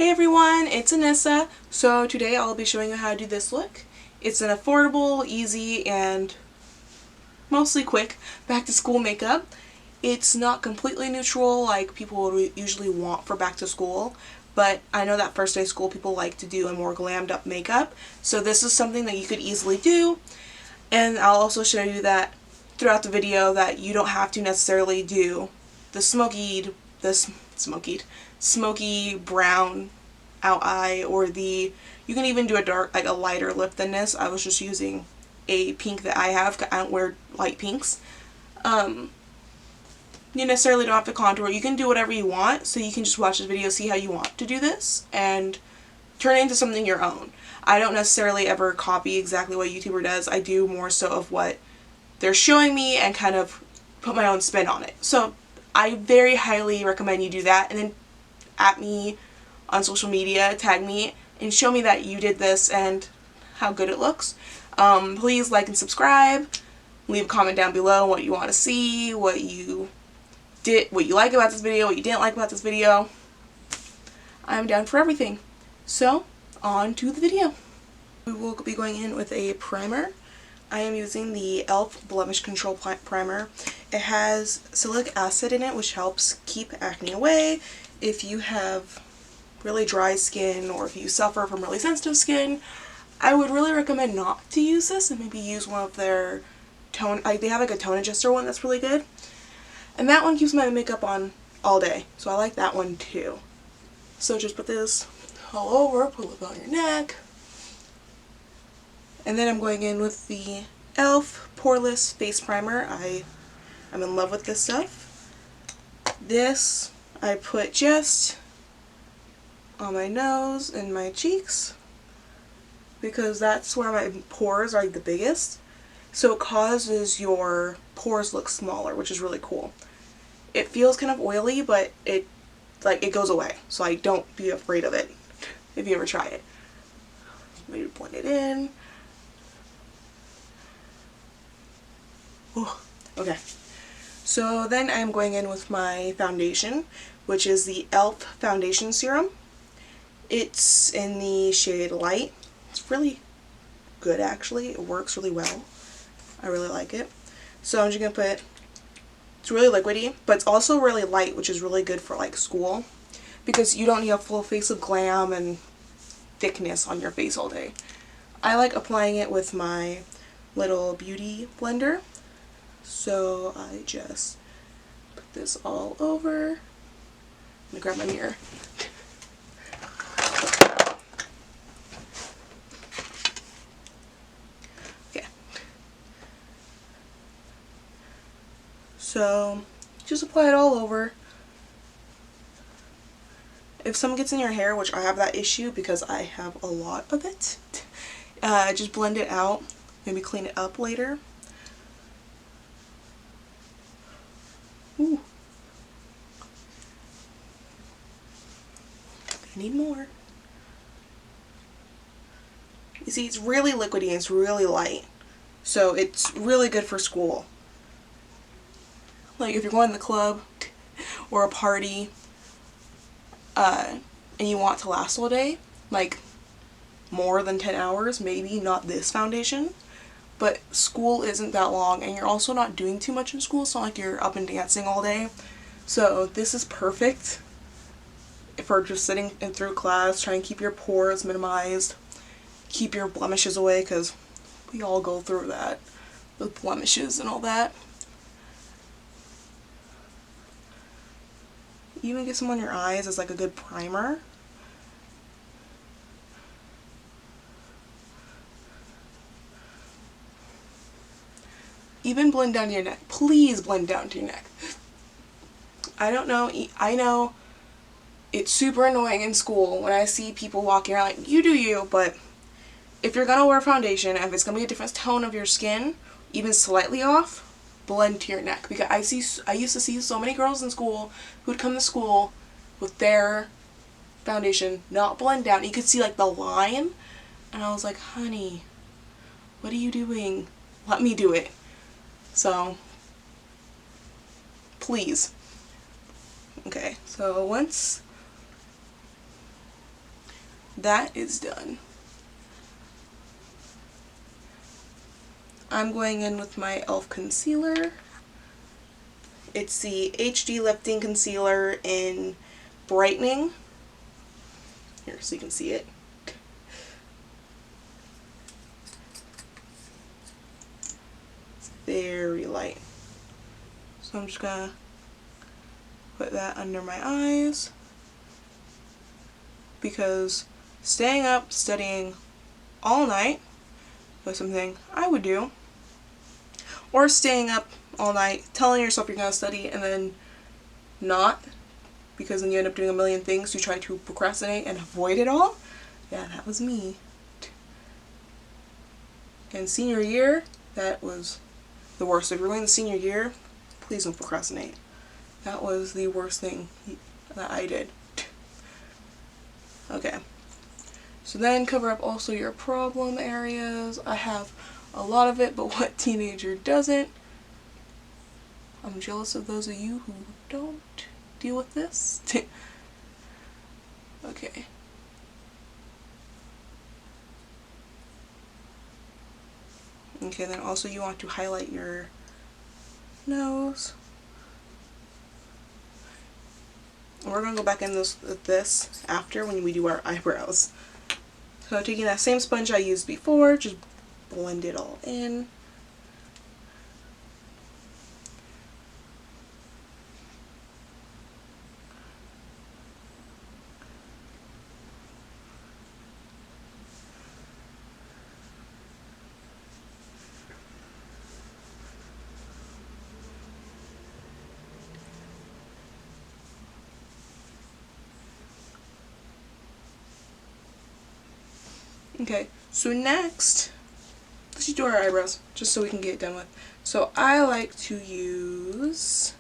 Hey everyone, it's Anissa. So today I'll be showing you how to do this look. It's an affordable, easy, and mostly quick back to school makeup. It's not completely neutral like people would usually want for back to school, but I know that first day of school people like to do a more glammed up makeup. So this is something that you could easily do, and I'll also show you that throughout the video that you don't have to necessarily do the smoky brown out eye, or you can even do a dark, like a lighter lip than this. I was just using a pink that I have because I don't wear light pinks. You necessarily don't have to contour. You can do whatever you want, so you can just watch this video, see how you want to do this, and turn it into something your own. I don't necessarily ever copy exactly what a YouTuber does. I do more so of what they're showing me and kind of put my own spin on it. So I very highly recommend you do that, and then at me on social media, tag me, and show me that you did this and how good it looks. Please like and subscribe. Leave a comment down below what you want to see, what you like about this video, what you didn't like about this video. I'm down for everything. So, on to the video. We will be going in with a primer. I am using the e.l.f. Blemish Control Primer. It has salicylic acid in it, which helps keep acne away. If you have really dry skin, or if you suffer from really sensitive skin, I would really recommend not to use this and maybe use one of their tone, they have like a tone adjuster one that's really good. And that one keeps my makeup on all day, so I like that one too. So just put this all over, pull it on your neck. And then I'm going in with the e.l.f. Poreless Face Primer. I'm in love with this stuff. This I put just on my nose and my cheeks because that's where my pores are the biggest. So it causes your pores look smaller, which is really cool. It feels kind of oily, but it goes away. So don't be afraid of it if you ever try it. Maybe blend it in. Ooh, okay. So then I'm going in with my foundation, which is the e.l.f. Foundation Serum. It's in the shade Light. It's really good actually. It works really well. I really like it. So I'm just going to put, it's really liquidy, but it's also really light, which is really good for like school, because you don't need a full face of glam and thickness on your face all day. I like applying it with my little beauty blender. So I just put this all over. I'm going to grab my mirror. Okay. So just apply it all over. If some gets in your hair, which I have that issue because I have a lot of it, just blend it out. Maybe clean it up later. Ooh. I need more. You see, it's really liquidy and it's really light. So it's really good for school. Like if you're going to the club or a party and you want to last all day, like more than 10 hours, maybe not this foundation. But school isn't that long, and you're also not doing too much in school. It's not like you're up and dancing all day. So this is perfect for just sitting in through class, trying to keep your pores minimized, keep your blemishes away, because we all go through that, with blemishes and all that. Even get some on your eyes as like a good primer. Even blend down to your neck. Please blend down to your neck. I don't know. I know it's super annoying in school when I see people walking around like, you do you, but if you're gonna wear foundation, if it's gonna be a different tone of your skin, even slightly off, blend to your neck. Because I used to see so many girls in school who'd come to school with their foundation not blend down. You could see like the line, and I was like, honey, what are you doing? Let me do it. So please. Okay, so once that is done. I'm going in with my e.l.f. concealer. It's the HD Lifting Concealer in Brightening. Here, so you can see it. It's very light. So I'm just gonna put that under my eyes, because staying up studying all night was something I would do. Or staying up all night telling yourself you're going to study and then not, because then you end up doing a million things to try to procrastinate and avoid it all. Yeah, that was me. And senior year, that was the worst. If you're going to senior year, please don't procrastinate. That was the worst thing that I did. Okay. So then cover up also your problem areas. I have a lot of it, but what teenager doesn't? I'm jealous of those of you who don't deal with this. Okay. Okay, then also you want to highlight your nose. And we're going to go back in with this after, when we do our eyebrows. So taking that same sponge I used before, just blend it all in. Okay, so next, let's just do our eyebrows, just so we can get it done with. So I like to use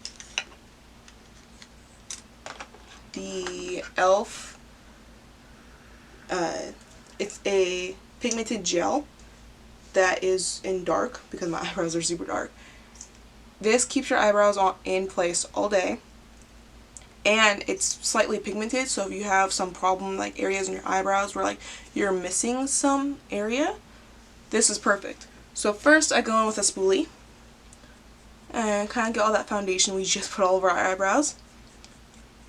the e.l.f. It's a pigmented gel that is in dark, because my eyebrows are super dark. This keeps your eyebrows in place all day. And it's slightly pigmented, so if you have some problem, like areas in your eyebrows where like you're missing some area, this is perfect. So first I go in with a spoolie and kind of get all that foundation we just put all over our eyebrows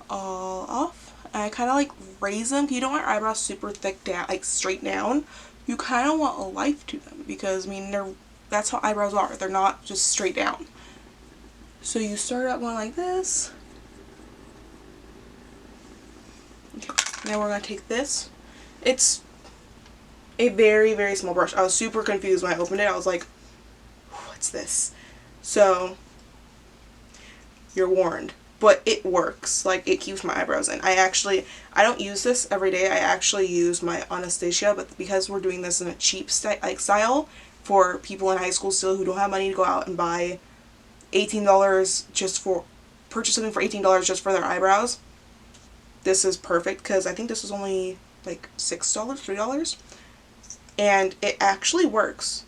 all off. And I kind of like raise them. You don't want your eyebrows super thick down, like straight down. You kind of want a life to them, because I mean that's how eyebrows are. They're not just straight down. So you start out going like this. Now we're going to take this. It's a very, very small brush. I was super confused when I opened it. I was like, what's this? So, you're warned. But it works. Like, it keeps my eyebrows in. I don't use this every day. I actually use my Anastasia, but because we're doing this in a cheap style for people in high school still who don't have money to go out and buy $18 purchase something for $18 just for their eyebrows, this is perfect, because I think this was only like $6, $3, and it actually works.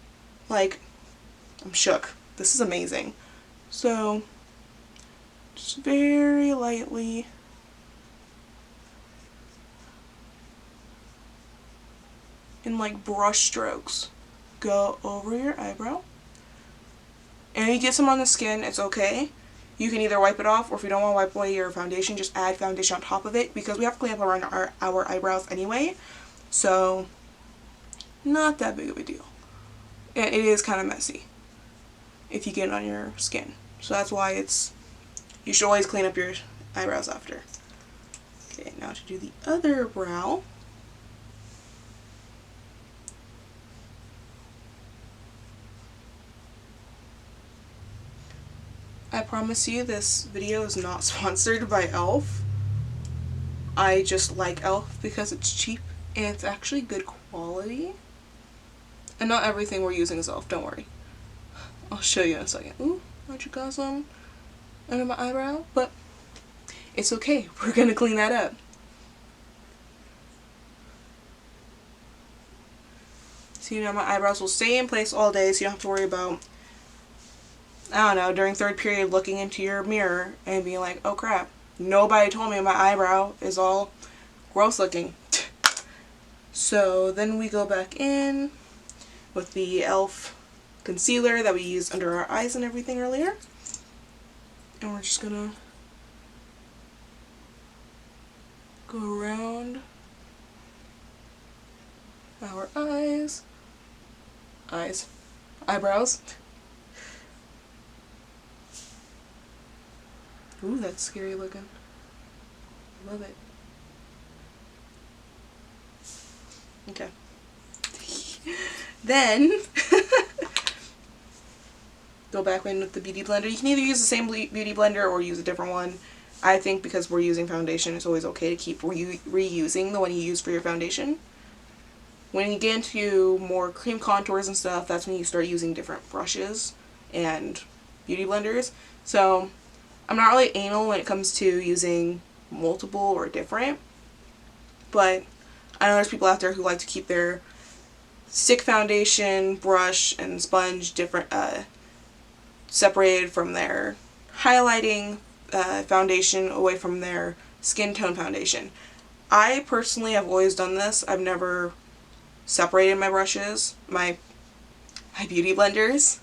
Like, I'm shook. This is amazing. So, just very lightly in like brush strokes go over your eyebrow. And if you get some on the skin, it's okay. You can either wipe it off, or if you don't want to wipe away your foundation, just add foundation on top of it, because we have to clean up around our eyebrows anyway. So, not that big of a deal. And it is kind of messy if you get it on your skin. So that's why you should always clean up your eyebrows after. Okay, now to do the other brow. I promise you this video is not sponsored by e.l.f. I just like e.l.f. because it's cheap and it's actually good quality. And not everything we're using is e.l.f., don't worry. I'll show you in a second. Ooh, I just got some under my eyebrow, but it's okay. We're gonna clean that up. See, now my eyebrows will stay in place all day, so you don't have to worry about, I don't know, during third period looking into your mirror and being like, oh crap, nobody told me my eyebrow is all gross looking. So then we go back in with the e.l.f. concealer that we used under our eyes and everything earlier. And we're just gonna go around our eyebrows. Ooh, that's scary looking. Love it. Okay. Then go back in with the beauty blender. You can either use the same beauty blender or use a different one. I think because we're using foundation, it's always okay to keep reusing the one you use for your foundation. When you get into more cream contours and stuff, that's when you start using different brushes and beauty blenders. So I'm not really anal when it comes to using multiple or different, but I know there's people out there who like to keep their stick foundation, brush, and sponge different, separated from their highlighting foundation away from their skin tone foundation. I personally have always done this. I've never separated my brushes, my beauty blenders.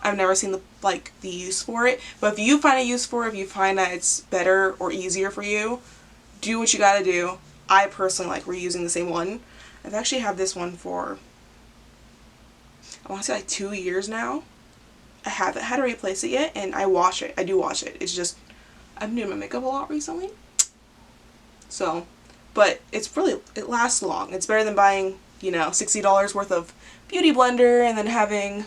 I've never seen the use for it. But if you find a use for it, if you find that it's better or easier for you, do what you gotta do. I personally like reusing the same one. I've actually had this one for, I want to say like 2 years now. I haven't had to replace it yet, and I wash it. I do wash it. It's just, I've been doing my makeup a lot recently. So, but it's really, it lasts long. It's better than buying, you know, $60 worth of beauty blender and then having,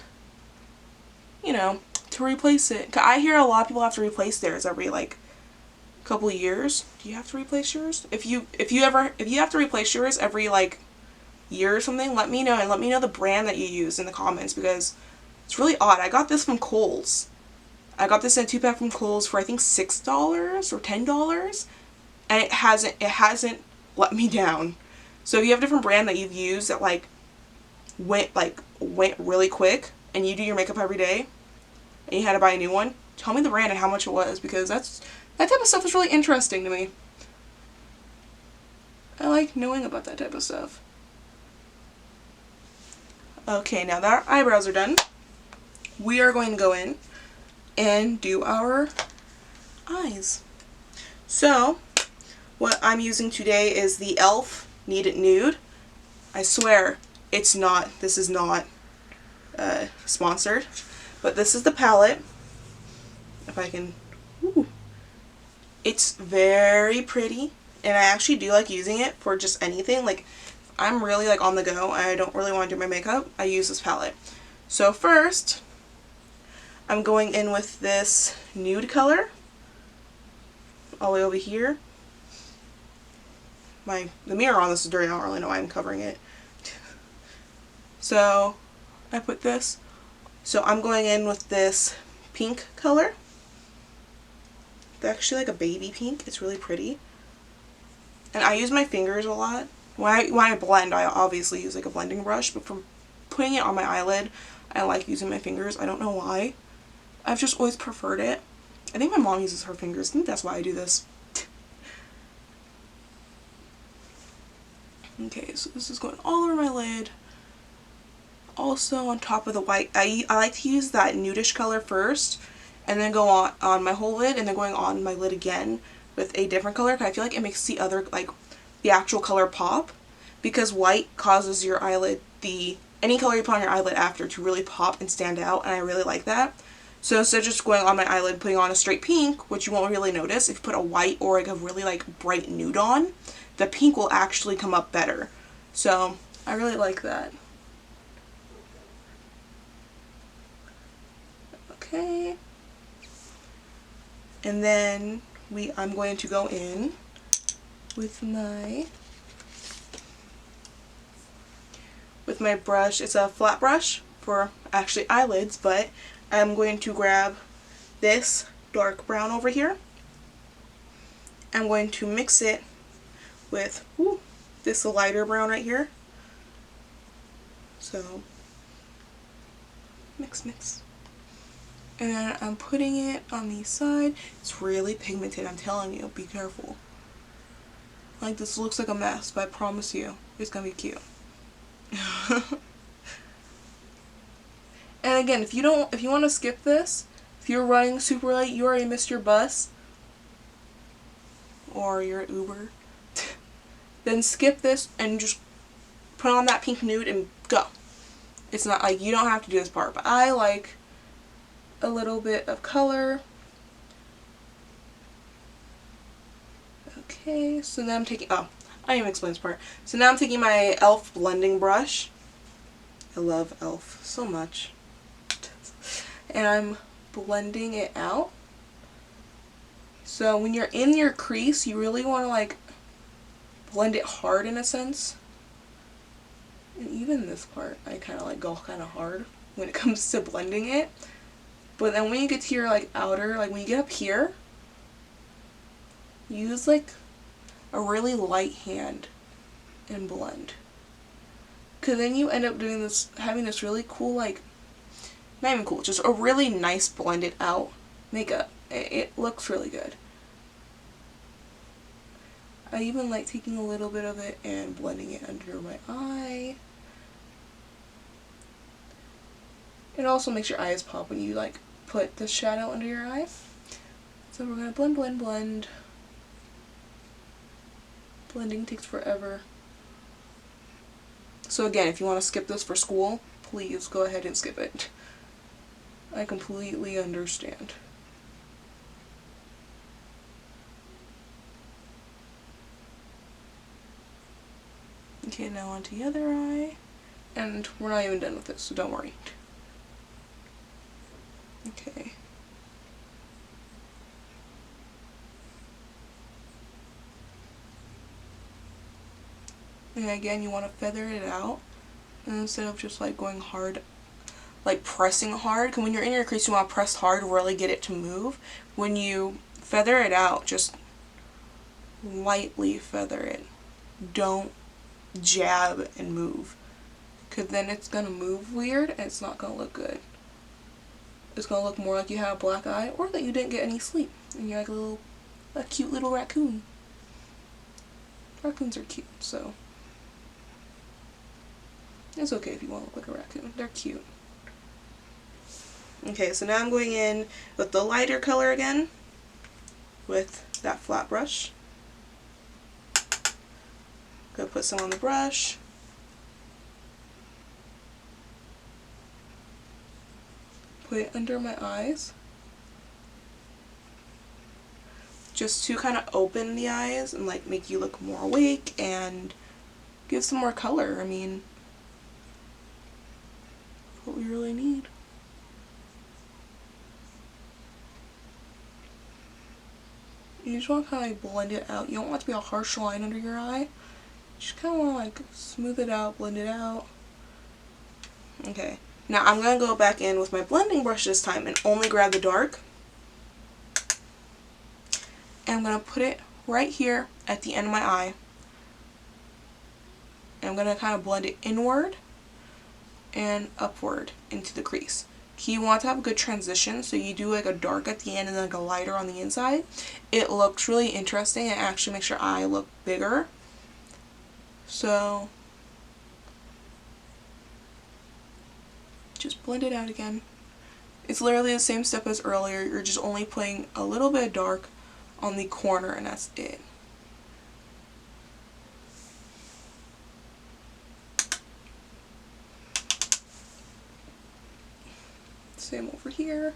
you know, to replace it. 'Cause I hear a lot of people have to replace theirs every like couple of years. Do you have to replace yours? If you have to replace yours every like year or something, let me know, and let me know the brand that you use in the comments, because it's really odd. I got this from Kohl's. I got this in a 2-pack from Kohl's for I think $6 or $10, and it hasn't let me down. So if you have a different brand that you've used that went really quick, and you do your makeup every day, and you had to buy a new one, tell me the brand and how much it was, because that type of stuff is really interesting to me. I like knowing about that type of stuff. Okay, now that our eyebrows are done, we are going to go in and do our eyes. So, what I'm using today is the e.l.f. Need It Nude. I swear, this is not sponsored, but this is the palette. If I can, ooh. It's very pretty, and I actually do like using it for just anything. Like, I'm really like on the go, I don't really want to do my makeup, I use this palette. So first, I'm going in with this nude color, all the way over here. The mirror on this is dirty, I don't really know why I'm covering it. So, I put this. So I'm going in with this pink color. It's actually like a baby pink, it's really pretty. And I use my fingers a lot. When I blend, I obviously use like a blending brush, but for putting it on my eyelid, I like using my fingers. I don't know why. I've just always preferred it. I think my mom uses her fingers. I think that's why I do this. Okay, so this is going all over my lid. Also on top of the white, I like to use that nudish color first, and then go on my whole lid, and then going on my lid again with a different color, because I feel like it makes the other, like, the actual color pop, because white causes your eyelid, any color you put on your eyelid after, to really pop and stand out, and I really like that. So instead of just going on my eyelid, putting on a straight pink, which you won't really notice, if you put a white or like a really like bright nude on, the pink will actually come up better. So I really like that. Okay. And then I'm going to go in with my brush. It's a flat brush for actually eyelids, but I'm going to grab this dark brown over here. I'm going to mix it with this lighter brown right here. So mix. And then I'm putting it on the side. It's really pigmented, I'm telling you, be careful. Like, this looks like a mess, but I promise you, it's gonna be cute. And again, if you want to skip this, if you're running super late, you already missed your bus, or your Uber, then skip this and just put on that pink nude and go. It's not like, you don't have to do this part, but I like a little bit of color. Okay, so now I'm taking, oh, I didn't even explain this part. So now I'm taking my e.l.f. blending brush. I love e.l.f. so much. And I'm blending it out. So when you're in your crease, you really want to like blend it hard in a sense. And even this part, I kind of like go kind of hard when it comes to blending it. But then when you get to your like outer, like when you get up here, use like a really light hand and blend. Cause then you end up doing this, having this really cool, like, not even cool, just a really nice blended out makeup. It looks really good. I even like taking a little bit of it and blending it under my eye. It also makes your eyes pop when you like put the shadow under your eye. So we're gonna blend, blend, blend. Blending takes forever. So again, if you want to skip this for school, please go ahead and skip it. I completely understand. Okay, now onto the other eye. And we're not even done with this, so don't worry. Okay. And again, you want to feather it out. And instead of just like going hard, like pressing hard, because when you're in your crease, you want to press hard, really get it to move. When you feather it out, just lightly feather it. Don't jab and move, because then it's going to move weird and it's not going to look good. It's going to look more like you have a black eye or that you didn't get any sleep and you're like a cute little raccoon. Raccoons are cute, so it's okay if you want to look like a raccoon. They're cute. Okay, so now I'm going in with the lighter color again with that flat brush. Go put some on the brush. Put it under my eyes. Just to kind of open the eyes and like make you look more awake and give some more color. I mean, what we really need. You just want to kind of like blend it out. You don't want it to be a harsh line under your eye. You just kind of want to like smooth it out, blend it out. Okay, now I'm going to go back in with my blending brush this time and only grab the dark. And I'm going to put it right here at the end of my eye. And I'm going to kind of blend it inward and upward into the crease. You want to have a good transition, so you do like a dark at the end and then like a lighter on the inside. It looks really interesting and actually makes your eye look bigger. So just blend it out again. It's literally the same step as earlier. You're just only putting a little bit of dark on the corner and that's it. Same over here.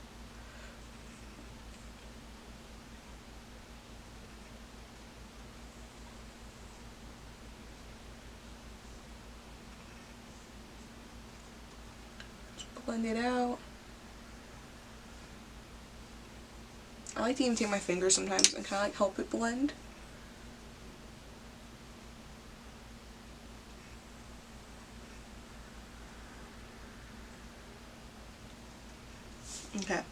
Just blend it out. I like to even take my fingers sometimes and kind of like help it blend. Okay,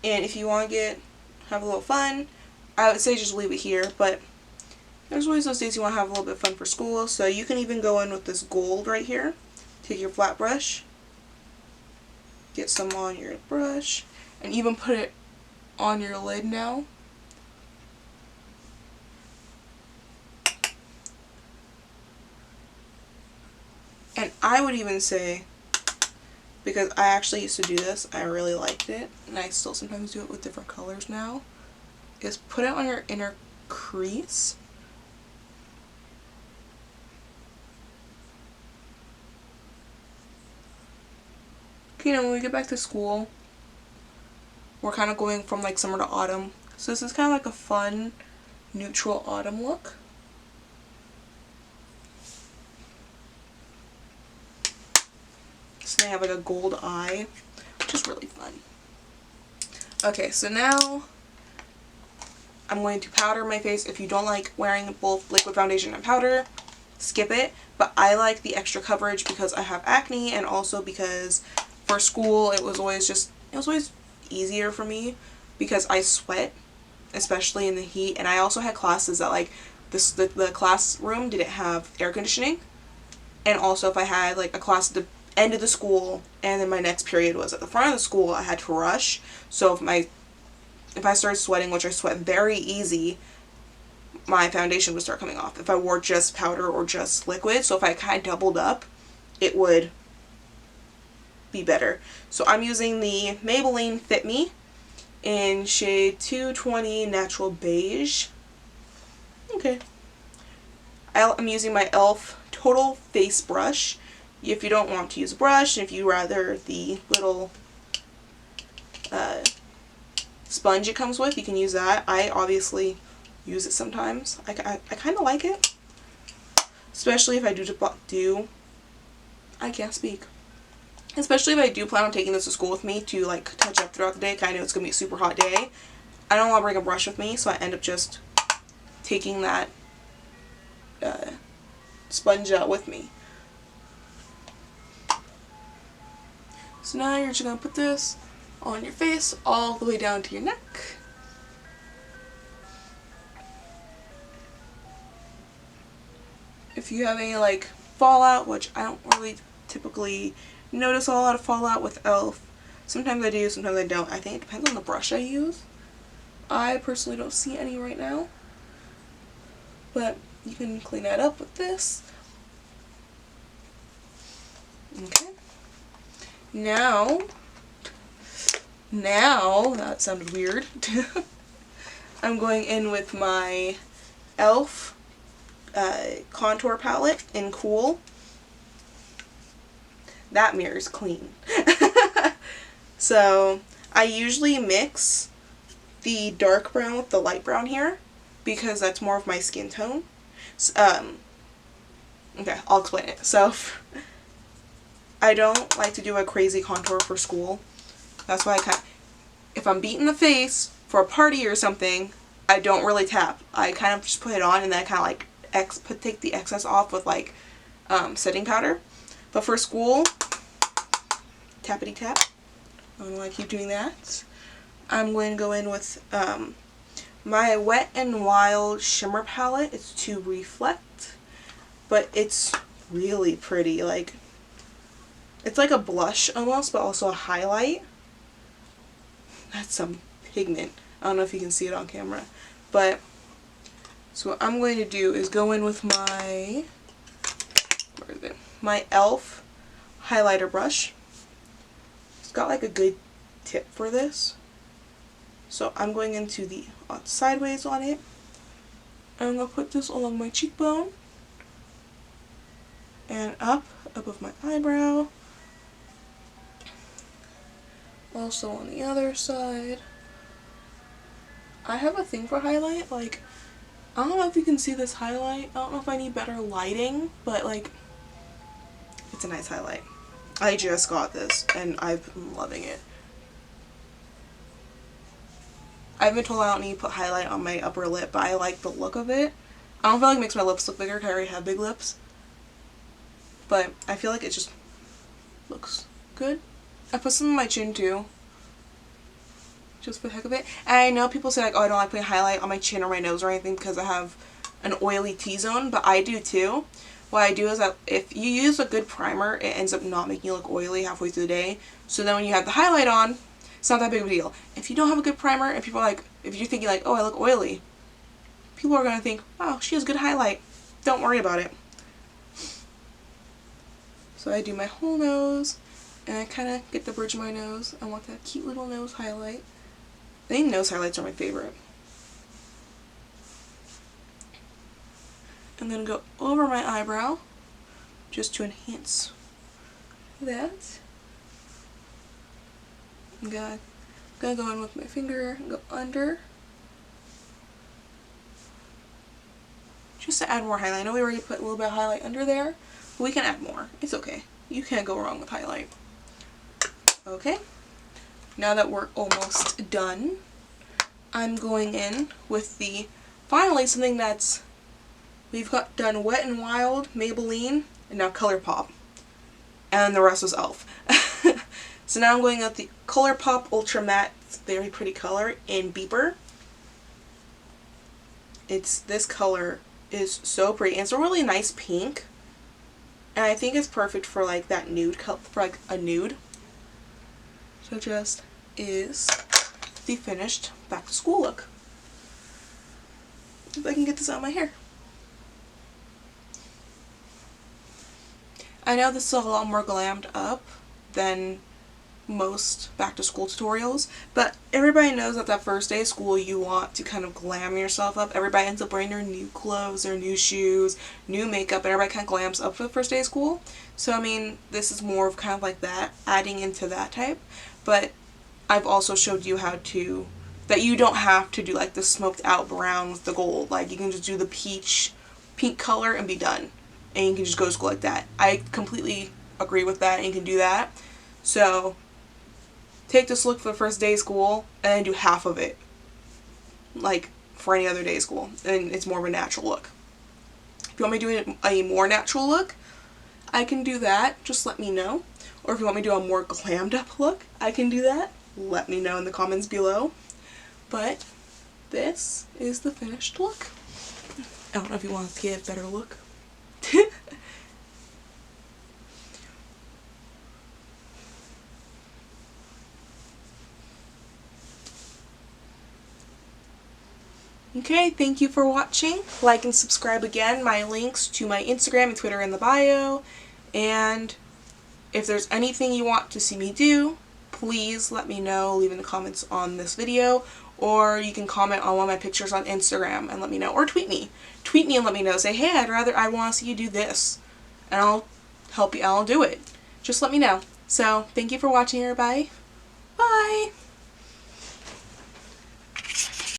and if you want to have a little fun, I would say just leave it here, but there's always those days you want to have a little bit of fun for school, so you can even go in with this gold right here. Take your flat brush, get some on your brush, and even put it on your lid now. And I would even say, because I actually used to do this, I really liked it, and I still sometimes do it with different colors now, is put it on your inner crease. You know, when we get back to school, we're kind of going from like summer to autumn. So this is kind of like a fun, neutral autumn look. So they have like a gold eye, which is really fun. Okay, so now I'm going to powder my face. If you don't like wearing both liquid foundation and powder, skip it. But I like the extra coverage because I have acne, and also because for school it was always easier for me because I sweat, especially in the heat, and I also had classes that like the classroom didn't have air conditioning, and also if I had like a class at the end of the school and then my next period was at the front of the school, I had to rush. So if I started sweating, which I sweat very easy, my foundation would start coming off if I wore just powder or just liquid. So if I kind of doubled up, it would be better. So I'm using the Maybelline Fit Me in shade 220 Natural Beige. Okay. I'm using my e.l.f. Total Face Brush. If you don't want to use a brush, and if you rather the little sponge it comes with, you can use that. I obviously use it sometimes. I kind of like it, especially if I I can't speak. Especially if I do plan on taking this to school with me to like touch up throughout the day, because I know it's going to be a super hot day. I don't want to bring a brush with me, so I end up just taking that sponge out with me. So now you're just going to put this on your face all the way down to your neck. If you have any like fallout, which I don't really typically notice a lot of fallout with e.l.f. Sometimes I do, sometimes I don't. I think it depends on the brush I use. I personally don't see any right now, but you can clean that up with this. Okay. Now that sounded weird. I'm going in with my e.l.f. Contour palette in Cool. That mirror's clean. So I usually mix the dark brown with the light brown here because that's more of my skin tone. Okay, I'll explain it. So I don't like to do a crazy contour for school. That's why if I'm beating the face for a party or something, I don't really tap. I kind of just put it on and then I kind of like take the excess off with like setting powder. But for school, tappity tap. I don't know why I keep doing that. I'm going to go in with my Wet n Wild shimmer palette. It's to Reflect, but it's really pretty. Like, it's like a blush almost, but also a highlight. That's some pigment. I don't know if you can see it on camera, but so what I'm going to do is go in with my my e.l.f. highlighter brush. It's got like a good tip for this. So I'm going into the sideways on it. I'm going to put this along my cheekbone and up above my eyebrow. Also on the other side. I have a thing for highlight. Like, I don't know if you can see this highlight. I don't know if I need better lighting, but like, it's a nice highlight. I just got this and I've been loving it. I've been told I don't need to put highlight on my upper lip, but I like the look of it. I don't feel like it makes my lips look bigger because I already have big lips. But I feel like it just looks good. I put some on my chin too, just for the heck of it. And I know people say like, oh, I don't like putting highlight on my chin or my nose or anything because I have an oily T-zone, but I do too. What I do is that if you use a good primer, it ends up not making you look oily halfway through the day. So then when you have the highlight on, it's not that big of a deal. If you don't have a good primer, and people are like, if you're thinking like, oh, I look oily, people are going to think, wow, she has good highlight. Don't worry about it. So I do my whole nose, and I kind of get the bridge of my nose. I want that cute little nose highlight. I think nose highlights are my favorite. I'm going to go over my eyebrow just to enhance that. I'm gonna go in with my finger and go under. Just to add more highlight. I know we already put a little bit of highlight under there, but we can add more. It's okay. You can't go wrong with highlight. Okay. Now that we're almost done, I'm going in with the, finally something that's, we've got done Wet n Wild, Maybelline, and now ColourPop. And the rest was e.l.f. So now I'm going with the ColourPop Ultra Matte, very pretty color in Beeper. This color is so pretty, and it's a really nice pink. And I think it's perfect for like that nude color, for like a nude. So just is the finished back to school look. If I can get this out of my hair. I know this is a lot more glammed up than most back to school tutorials, but everybody knows that that first day of school you want to kind of glam yourself up. Everybody ends up wearing their new clothes, their new shoes, new makeup, and everybody kind of glams up for the first day of school. So I mean, this is more of kind of like that, adding into that type, but I've also showed you how to, that you don't have to do like the smoked out brown with the gold. Like you can just do the pink color and be done, and you can just go to school like that. I completely agree with that, and you can do that. So take this look for the first day of school and then do half of it like for any other day of school, and it's more of a natural look. If you want me to do a more natural look, I can do that, just let me know. Or if you want me to do a more glammed up look, I can do that. Let me know in the comments below. But this is the finished look. I don't know if you want to get a better look. Okay, thank you for watching. Like and subscribe again. My links to my Instagram and Twitter in the bio. And if there's anything you want to see me do, please let me know. Leave in the comments on this video. Or you can comment on one of my pictures on Instagram and let me know. Or tweet me. Tweet me and let me know. Say, hey, I want to see you do this. And I'll help you. I'll do it. Just let me know. So, thank you for watching, everybody. Bye!